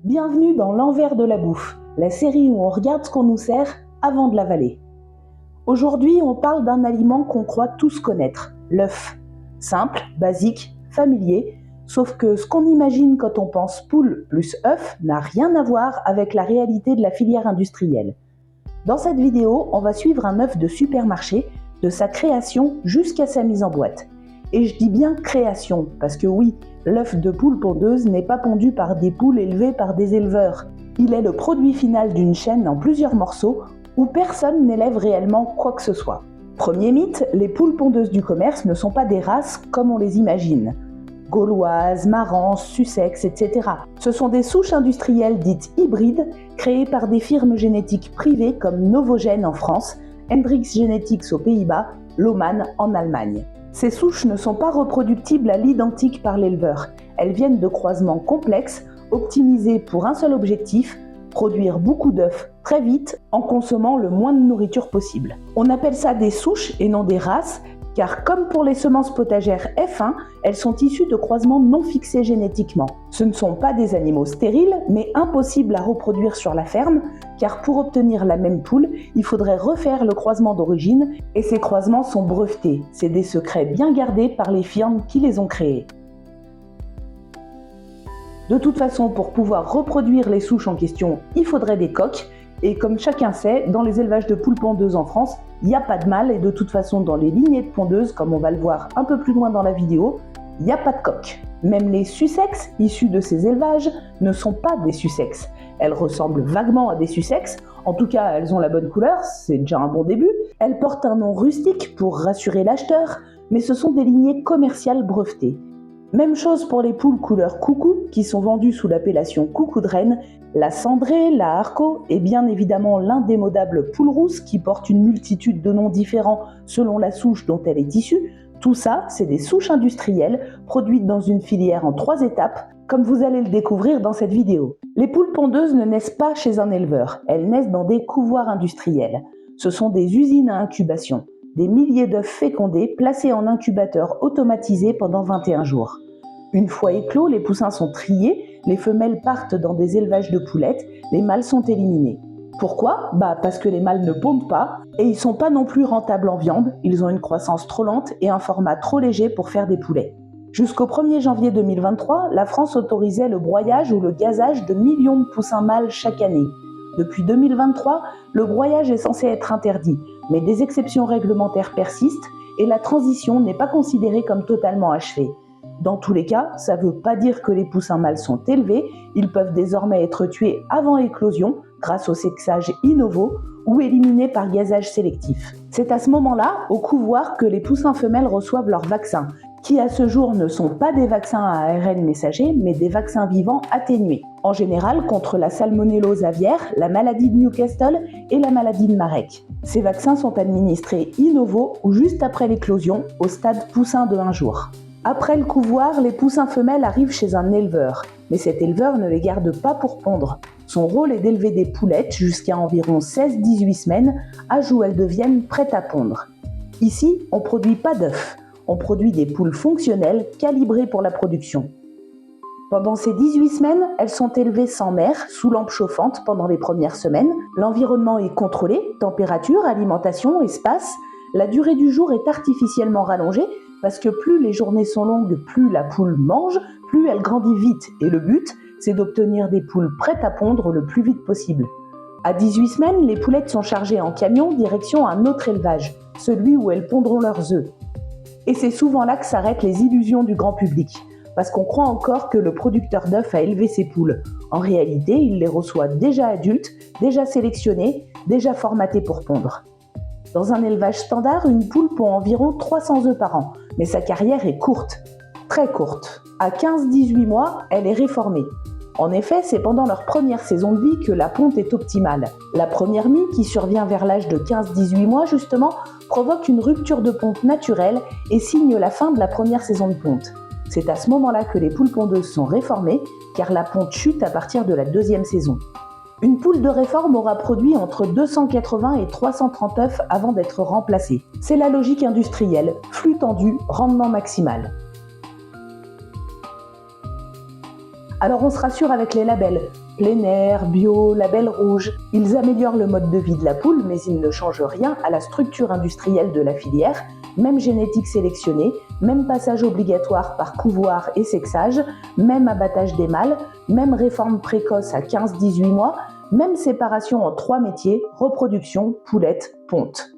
Bienvenue dans l'envers de la bouffe, la série où on regarde ce qu'on nous sert avant de l'avaler. Aujourd'hui, on parle d'un aliment qu'on croit tous connaître, l'œuf. Simple, basique, familier, sauf que ce qu'on imagine quand on pense poule plus œuf n'a rien à voir avec la réalité de la filière industrielle. Dans cette vidéo, on va suivre un œuf de supermarché, de sa création jusqu'à sa mise en boîte. Et je dis bien création, parce que oui, l'œuf de poule pondeuse n'est pas pondu par des poules élevées par des éleveurs. Il est le produit final d'une chaîne en plusieurs morceaux où personne n'élève réellement quoi que ce soit. Premier mythe, les poules pondeuses du commerce ne sont pas des races comme on les imagine. Gauloises, Marans, Sussex, etc. Ce sont des souches industrielles dites hybrides, créées par des firmes génétiques privées comme Novogène en France, Hendrix Genetics aux Pays-Bas, Lohmann en Allemagne. Ces souches ne sont pas reproductibles à l'identique par l'éleveur. Elles viennent de croisements complexes, optimisés pour un seul objectif, produire beaucoup d'œufs très vite en consommant le moins de nourriture possible. On appelle ça des souches et non des races, car comme pour les semences potagères F1, elles sont issues de croisements non fixés génétiquement. Ce ne sont pas des animaux stériles, mais impossibles à reproduire sur la ferme, car pour obtenir la même poule, il faudrait refaire le croisement d'origine, et ces croisements sont brevetés. C'est des secrets bien gardés par les firmes qui les ont créés. De toute façon, pour pouvoir reproduire les souches en question, il faudrait des coqs, et comme chacun sait, dans les élevages de poules pondeuses en France, il n'y a pas de mâle, et de toute façon dans les lignées de pondeuses, comme on va le voir un peu plus loin dans la vidéo, il n'y a pas de coq. Même les Sussex, issus de ces élevages, ne sont pas des Sussex. Elles ressemblent vaguement à des Sussex, en tout cas elles ont la bonne couleur, c'est déjà un bon début. Elles portent un nom rustique pour rassurer l'acheteur, mais ce sont des lignées commerciales brevetées. Même chose pour les poules couleur coucou, qui sont vendues sous l'appellation coucou de Rennes, la cendrée, la harco et bien évidemment l'indémodable poule rousse qui porte une multitude de noms différents selon la souche dont elle est issue. Tout ça, c'est des souches industrielles produites dans une filière en 3 étapes, comme vous allez le découvrir dans cette vidéo. Les poules pondeuses ne naissent pas chez un éleveur, elles naissent dans des couvoirs industriels. Ce sont des usines à incubation, des milliers d'œufs fécondés placés en incubateur automatisé pendant 21 jours. Une fois éclos, les poussins sont triés, les femelles partent dans des élevages de poulettes, les mâles sont éliminés. Pourquoi ? Parce que les mâles ne pondent pas et ils sont pas non plus rentables en viande, ils ont une croissance trop lente et un format trop léger pour faire des poulets. Jusqu'au 1er janvier 2023, la France autorisait le broyage ou le gazage de millions de poussins mâles chaque année. Depuis 2023, le broyage est censé être interdit, mais des exceptions réglementaires persistent et la transition n'est pas considérée comme totalement achevée. Dans tous les cas, ça ne veut pas dire que les poussins mâles sont élevés, ils peuvent désormais être tués avant éclosion grâce au sexage innovo ou éliminés par gazage sélectif. C'est à ce moment-là, au couvoir, que les poussins femelles reçoivent leurs vaccins, qui à ce jour ne sont pas des vaccins à ARN messager, mais des vaccins vivants atténués. En général contre la salmonellose aviaire, la maladie de Newcastle et la maladie de Marek. Ces vaccins sont administrés innovo ou juste après l'éclosion, au stade poussin de 1 jour. Après le couvoir, les poussins femelles arrivent chez un éleveur, mais cet éleveur ne les garde pas pour pondre. Son rôle est d'élever des poulettes jusqu'à environ 16-18 semaines, âge où elles deviennent prêtes à pondre. Ici, on ne produit pas d'œufs, on produit des poules fonctionnelles calibrées pour la production. Pendant ces 18 semaines, elles sont élevées sans mère, sous lampe chauffante pendant les premières semaines. L'environnement est contrôlé, température, alimentation, espace. La durée du jour est artificiellement rallongée, parce que plus les journées sont longues, plus la poule mange, plus elle grandit vite. Et le but, c'est d'obtenir des poules prêtes à pondre le plus vite possible. À 18 semaines, les poulettes sont chargées en camion direction un autre élevage, celui où elles pondront leurs œufs. Et c'est souvent là que s'arrêtent les illusions du grand public, parce qu'on croit encore que le producteur d'œufs a élevé ses poules. En réalité, il les reçoit déjà adultes, déjà sélectionnées, déjà formatées pour pondre. Dans un élevage standard, une poule pond environ 300 œufs par an, mais sa carrière est courte, très courte. À 15-18 mois, elle est réformée. En effet, c'est pendant leur première saison de vie que la ponte est optimale. La première mue, qui survient vers l'âge de 15-18 mois justement, provoque une rupture de ponte naturelle et signe la fin de la première saison de ponte. C'est à ce moment-là que les poules pondeuses sont réformées, car la ponte chute à partir de la 2e saison. Une poule de réforme aura produit entre 280 et 330 œufs avant d'être remplacée. C'est la logique industrielle, flux tendu, rendement maximal. Alors on se rassure avec les labels plein air, bio, label rouge. Ils améliorent le mode de vie de la poule, mais ils ne changent rien à la structure industrielle de la filière. Même génétique sélectionnée, même passage obligatoire par couvoir et sexage, même abattage des mâles, même réforme précoce à 15-18 mois, même séparation en 3 métiers, reproduction, poulette, ponte.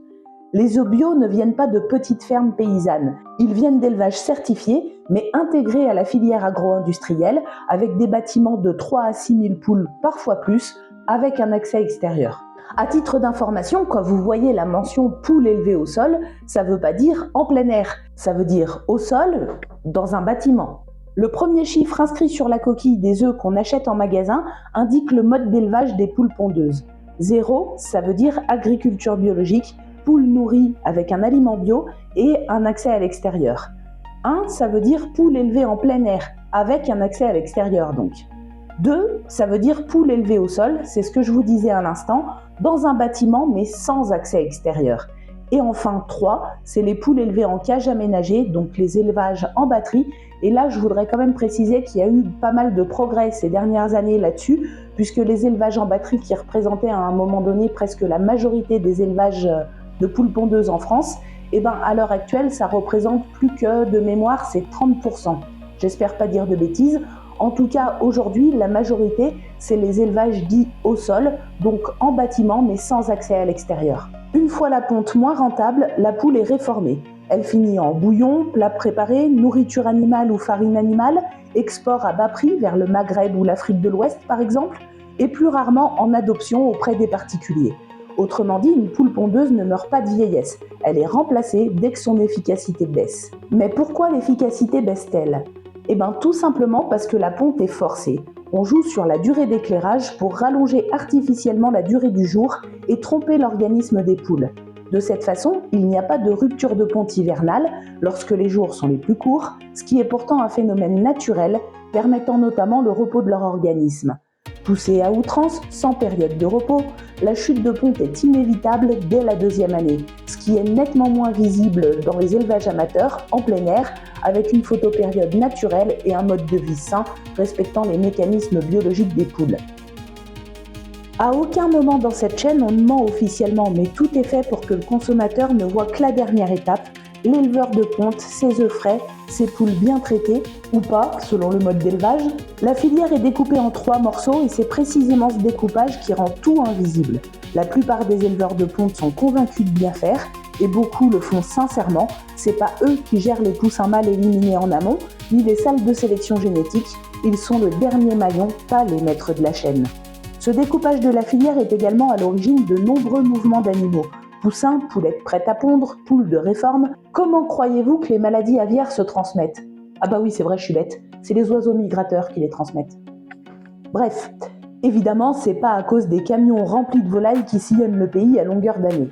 Les œufs bio ne viennent pas de petites fermes paysannes, ils viennent d'élevages certifiés, mais intégrés à la filière agro-industrielle, avec des bâtiments de 3 à 6 000 poules, parfois plus, avec un accès extérieur. À titre d'information, quand vous voyez la mention « poule élevée au sol », ça ne veut pas dire en plein air, ça veut dire au sol, dans un bâtiment. Le premier chiffre inscrit sur la coquille des œufs qu'on achète en magasin indique le mode d'élevage des poules pondeuses. 0, ça veut dire agriculture biologique, poule nourrie avec un aliment bio et un accès à l'extérieur. 1, ça veut dire poule élevée en plein air, avec un accès à l'extérieur donc. 2, ça veut dire poule élevée au sol, c'est ce que je vous disais à l'instant, dans un bâtiment mais sans accès extérieur. Et enfin 3, c'est les poules élevées en cage aménagée, donc les élevages en batterie. Et là, je voudrais quand même préciser qu'il y a eu pas mal de progrès ces dernières années là-dessus, puisque les élevages en batterie qui représentaient à un moment donné presque la majorité des élevages de poules pondeuses en France, et ben à l'heure actuelle, ça représente plus que, de mémoire, c'est 30%. J'espère pas dire de bêtises. En tout cas, aujourd'hui, la majorité, c'est les élevages dits au sol, donc en bâtiment, mais sans accès à l'extérieur. Une fois la ponte moins rentable, la poule est réformée. Elle finit en bouillon, plat préparé, nourriture animale ou farine animale, export à bas prix vers le Maghreb ou l'Afrique de l'Ouest par exemple, et plus rarement en adoption auprès des particuliers. Autrement dit, une poule pondeuse ne meurt pas de vieillesse, elle est remplacée dès que son efficacité baisse. Mais pourquoi l'efficacité baisse-t-elle ? Eh bien tout simplement parce que la ponte est forcée. On joue sur la durée d'éclairage pour rallonger artificiellement la durée du jour et tromper l'organisme des poules. De cette façon, il n'y a pas de rupture de ponte hivernale lorsque les jours sont les plus courts, ce qui est pourtant un phénomène naturel permettant notamment le repos de leur organisme. Poussée à outrance, sans période de repos, la chute de ponte est inévitable dès la 2e année, ce qui est nettement moins visible dans les élevages amateurs en plein air, avec une photopériode naturelle et un mode de vie sain respectant les mécanismes biologiques des poules. À aucun moment dans cette chaîne on ne ment officiellement, mais tout est fait pour que le consommateur ne voit que la dernière étape, l'éleveur de ponte, ses œufs frais, ses poules bien traitées, ou pas, selon le mode d'élevage. La filière est découpée en 3 morceaux et c'est précisément ce découpage qui rend tout invisible. La plupart des éleveurs de ponte sont convaincus de bien faire, et beaucoup le font sincèrement. C'est pas eux qui gèrent les poussins mâles éliminés en amont, ni les salles de sélection génétique, ils sont le dernier maillon, pas les maîtres de la chaîne. Ce découpage de la filière est également à l'origine de nombreux mouvements d'animaux. Poussins, poulettes prêtes à pondre, poules de réforme. Comment croyez-vous que les maladies aviaires se transmettent ? Ah bah oui, c'est vrai, je suis bête. C'est les oiseaux migrateurs qui les transmettent. Bref, évidemment, c'est pas à cause des camions remplis de volailles qui sillonnent le pays à longueur d'année.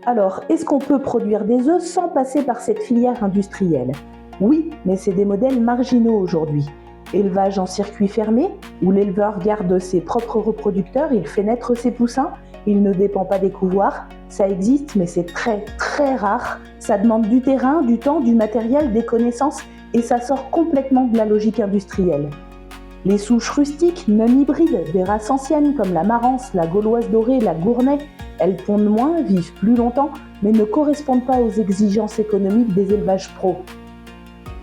Alors, est-ce qu'on peut produire des œufs sans passer par cette filière industrielle ? Oui, mais c'est des modèles marginaux aujourd'hui. Élevage en circuit fermé, où l'éleveur garde ses propres reproducteurs, il fait naître ses poussins, il ne dépend pas des couvoirs. Ça existe, mais c'est très très rare. Ça demande du terrain, du temps, du matériel, des connaissances, et ça sort complètement de la logique industrielle. Les souches rustiques, non hybrides, des races anciennes comme la Marance, la Gauloise dorée, la Gournay, elles pondent moins, vivent plus longtemps, mais ne correspondent pas aux exigences économiques des élevages pro.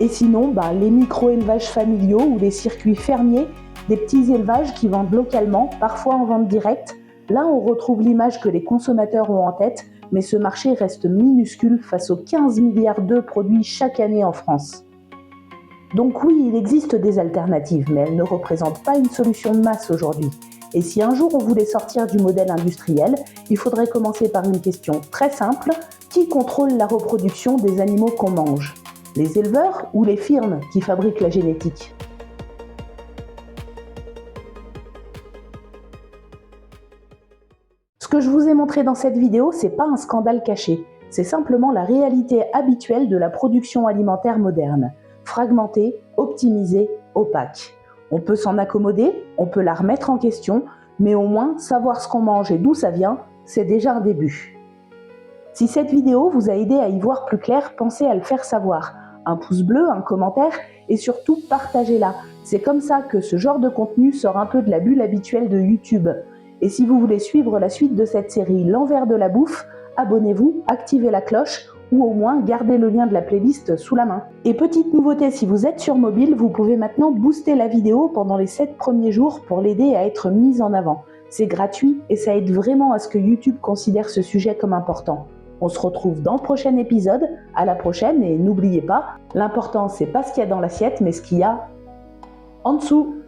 Et sinon, les micro-élevages familiaux ou les circuits fermiers, des petits élevages qui vendent localement, parfois en vente directe. Là, on retrouve l'image que les consommateurs ont en tête, mais ce marché reste minuscule face aux 15 milliards d'œufs produits chaque année en France. Donc oui, il existe des alternatives, mais elles ne représentent pas une solution de masse aujourd'hui. Et si un jour on voulait sortir du modèle industriel, il faudrait commencer par une question très simple. Qui contrôle la reproduction des animaux qu'on mange ? Les éleveurs ou les firmes qui fabriquent la génétique ? Ce que je vous ai montré dans cette vidéo, c'est pas un scandale caché. C'est simplement la réalité habituelle de la production alimentaire moderne. Fragmentée, optimisée, opaque. On peut s'en accommoder, on peut la remettre en question, mais au moins savoir ce qu'on mange et d'où ça vient, c'est déjà un début. Si cette vidéo vous a aidé à y voir plus clair, pensez à le faire savoir. Un pouce bleu, un commentaire et surtout partagez-la. C'est comme ça que ce genre de contenu sort un peu de la bulle habituelle de YouTube. Et si vous voulez suivre la suite de cette série L'envers de la bouffe, abonnez-vous, activez la cloche ou au moins gardez le lien de la playlist sous la main. Et petite nouveauté, si vous êtes sur mobile, vous pouvez maintenant booster la vidéo pendant les 7 premiers jours pour l'aider à être mise en avant. C'est gratuit et ça aide vraiment à ce que YouTube considère ce sujet comme important. On se retrouve dans le prochain épisode. À la prochaine et n'oubliez pas, l'important c'est pas ce qu'il y a dans l'assiette mais ce qu'il y a en dessous.